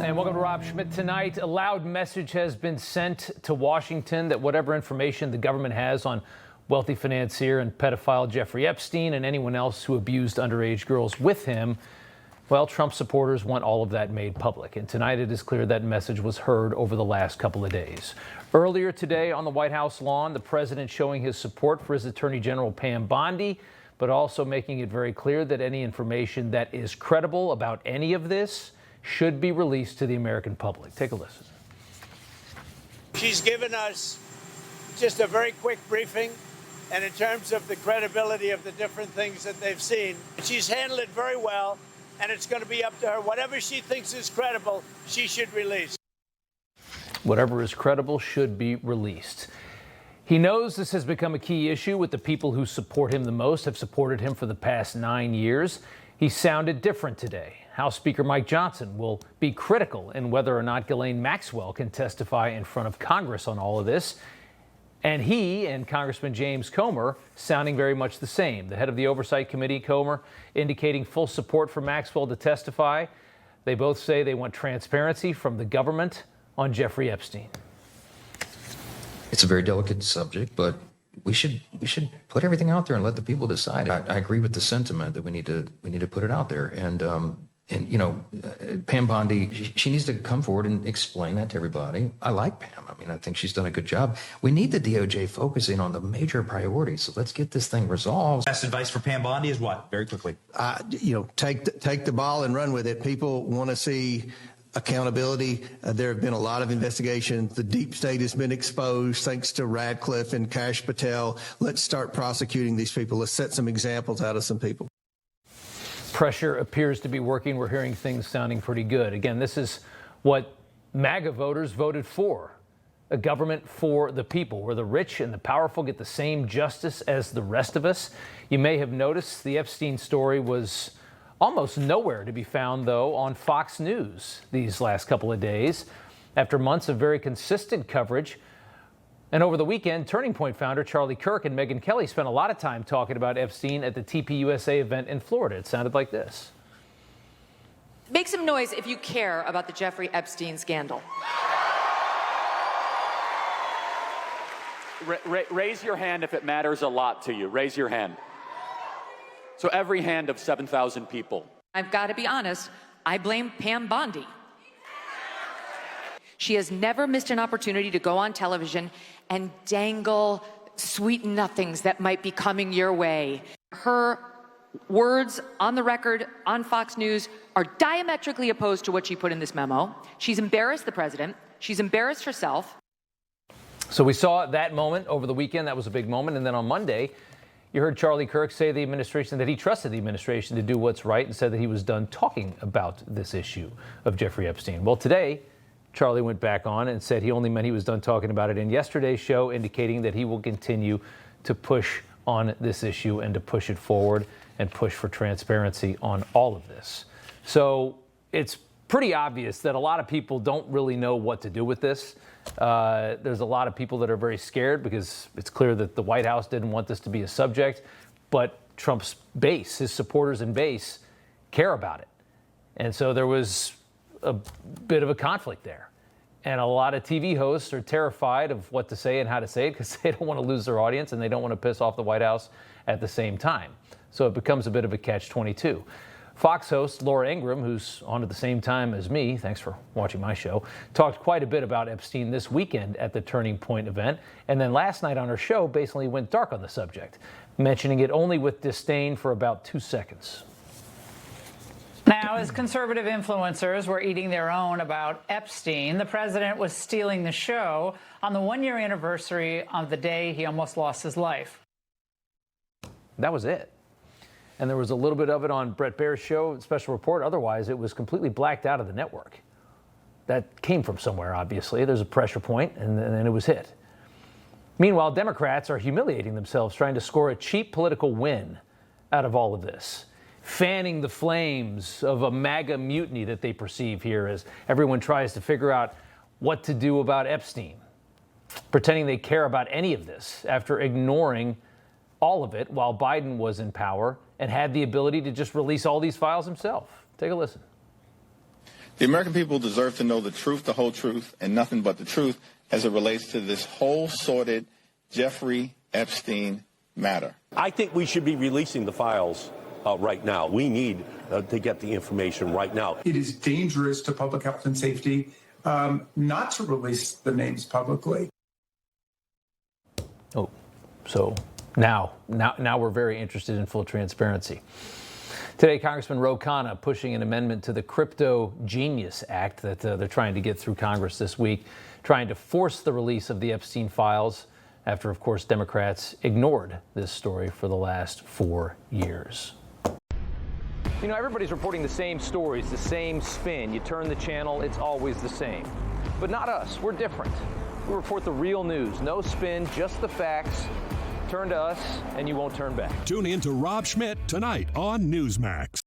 And welcome to Schmitt Tonight. A loud message has been sent to Washington that whatever information the government has on wealthy financier and pedophile Jeffrey Epstein and anyone else who abused underage girls with him, well, Trump supporters want all of that made public. And tonight it is clear that message was heard over the last couple of days. Earlier today on the White House lawn, the president showing his support for his Attorney General Pam Bondi, but also making it very clear that any information that is credible about any of this should be released to the American public. Take a listen. She's given us just a very quick briefing, and in terms of the credibility of the different things that they've seen, she's handled it very well, and it's going to be up to her. Whatever she thinks is credible, she should release. Whatever is credible should be released. He knows this has become a key issue with the people who support him the most, have supported him for the past 9 years. He sounded different today. House Speaker Mike Johnson will be critical in whether or not Ghislaine Maxwell can testify in front of Congress on all of this. And he and Congressman James Comr sounding very much the same. The head of the Oversight Committee, Comr, indicating full support for Maxwell to testify. They both say they want transparency from the government on Jeffrey Epstein. It's a very delicate subject, but we should put everything out there and let the people decide. I agree with the sentiment that we need to put it out there. And you know, Pam Bondi, she needs to come forward and explain that to everybody. I like Pam. I mean, I think she's done a good job. We need the DOJ focusing on the major priorities. So let's get this thing resolved. Best advice for Pam Bondi is what? Very quickly. Take the ball and run with it. People want to see accountability. There have been a lot of investigations. The deep state has been exposed thanks to Radcliffe and Kash Patel. Let's start prosecuting these people. Let's set some examples out of some people. Pressure appears to be working. We're hearing things sounding pretty good. Again, this is what MAGA voters voted for. A government for the people, where the rich and the powerful get the same justice as the rest of us. You may have noticed the Epstein story was almost nowhere to be found, though, on Fox News these last couple of days, after months of very consistent coverage. And over the weekend, Turning Point founder Charlie Kirk and Megyn Kelly spent a lot of time talking about Epstein at the TPUSA event in Florida. It sounded like this. Make some noise if you care about the Jeffrey Epstein scandal. Raise your hand if it matters a lot to you. Raise your hand. So every hand of 7,000 people. I've got to be honest, I blame Pam Bondi. She has never missed an opportunity to go on television and dangle sweet nothings that might be coming your way. Her words on the record on Fox News are diametrically opposed to what she put in this memo. She's embarrassed the president. She's embarrassed herself. So we saw that moment over the weekend. That was a big moment. And then on Monday, you heard Charlie Kirk say the administration that he trusted the administration to do what's right and said that he was done talking about this issue of Jeffrey Epstein. Well, today, Charlie went back on and said he only meant he was done talking about it in yesterday's show, indicating that he will continue to push on this issue and to push it forward and push for transparency on all of this. So it's pretty obvious that a lot of people don't really know what to do with this. There's a lot of people that are very scared because it's clear that the White House didn't want this to be a subject, but Trump's base, his supporters and base, care about it. And so there was a bit of a conflict there. And a lot of TV hosts are terrified of what to say and how to say it because they don't want to lose their audience and they don't want to piss off the White House at the same time. So it becomes a bit of a catch-22. Fox host Laura Ingraham, who's on at the same time as me, thanks for watching my show, talked quite a bit about Epstein this weekend at the Turning Point event. And then last night on her show basically went dark on the subject, mentioning it only with disdain for about 2 seconds. Now, as conservative influencers were eating their own about Epstein, the president was stealing the show on the one-year anniversary of the day he almost lost his life. That was it. And there was a little bit of it on Bret Baier's show, Special Report. Otherwise, it was completely blacked out of the network. That came from somewhere, obviously. There's a pressure point, and then it was hit. Meanwhile, Democrats are humiliating themselves, trying to score a cheap political win out of all of this, fanning the flames of a MAGA mutiny that they perceive here as everyone tries to figure out what to do about Epstein, pretending they care about any of this after ignoring all of it while Biden was in power and had the ability to just release all these files himself. Take a listen. The American people deserve to know the truth, the whole truth, and nothing but the truth as it relates to this whole sordid Jeffrey Epstein matter. I think we should be releasing the files right now. We need to get the information right now. It is dangerous to public health and safety not to release the names publicly. Oh, so now we're very interested in full transparency. Today, Congressman Ro Khanna pushing an amendment to the Crypto Genius Act that they're trying to get through Congress this week, trying to force the release of the Epstein files after, of course, Democrats ignored this story for the last 4 years. You know, everybody's reporting the same stories, the same spin. You turn the channel, it's always the same. But not us. We're different. We report the real news. No spin, just the facts. Turn to us, and you won't turn back. Tune in to Rob Schmitt Tonight on Newsmax.